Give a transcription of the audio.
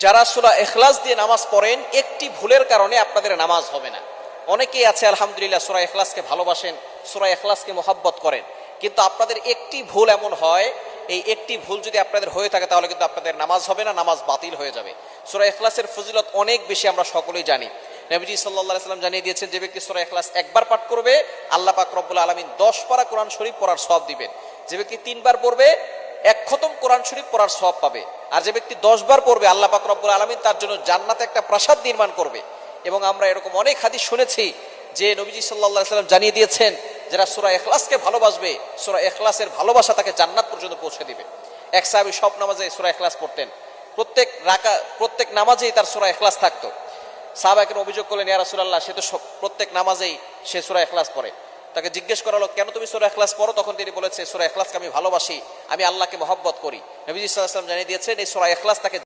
যারা সূরা ইখলাস দিয়ে নামাজ পড়েন, একটি ভুলের কারণে আপনাদের নামাজ হবে না। অনেকেই আছে আলহামদুলিল্লাহ সূরা ইখলাসকে ভালোবাসেন, সূরা ইখলাসকে মহব্বত করেন, কিন্তু আপনাদের একটি ভুল এমন হয়, এই একটি ভুল যদি আপনাদের হয়ে থাকে তাহলে কিন্তু আপনাদের নামাজ হবে না, নামাজ বাতিল হয়ে যাবে। সূরা ইখলাসের ফজিলত অনেক বেশি, আমরা সকলেই জানি। নবীজি সাল্লাল্লাহু আলাইহি ওয়াসাল্লাম জানিয়ে দিয়েছেন, যে ব্যক্তি সূরা ইখলাস একবার পাঠ করবে আল্লাহ পাক রব্বুল আলামিন 10 পারা কোরআন শরীফ পড়ার সওয়াব দিবেন। যে ব্যক্তি 3 বার পড়বে 1 খতম কোরআন শরীফ পড়ার সওয়াব পাবে। আর যে ব্যক্তি 10 বার পড়বে আল্লাহ পাক রব্বুল আলামিন তার জন্য জান্নাতে একটা প্রাসাদ নির্মাণ করবে। এবং আমরা এরকম অনেক হাদিস শুনেছি যে নবীজি সাল্লাল্লাহু আলাইহি ওয়াসাল্লাম জানিয়ে দিয়েছেন, যারা সূরা ইখলাসকে ভালোবাসবে, সূরা ইখলাসের ভালোবাসা তাকে জান্নাত পর্যন্ত পৌঁছে দিবে। এক সাহাবী সব নামাজে সূরা ইখলাস পড়তেন, প্রত্যেক নামাজেই তার সূরা ইখলাস থাকতো। সাহাবাকে অভিযোগ করলেন, ইয়া রাসূলুল্লাহ, সে তো প্রত্যেক নামাজেই সে সূরা ইখলাস পড়ে। তাকে জিজ্ঞেস করা হলো, কেন তুমি সূরা ইখলাস পড়ো? তখন তিনি বলেছে, সূরা ইখলাসকে আমি ভালোবাসি, আমি আল্লাহকে মহব্বত করি। নবীজি সাল্লাল্লাহু আলাইহি ওয়াসাল্লাম জানিয়ে দিয়েছেন, এই সূরা ইখলাস তাকে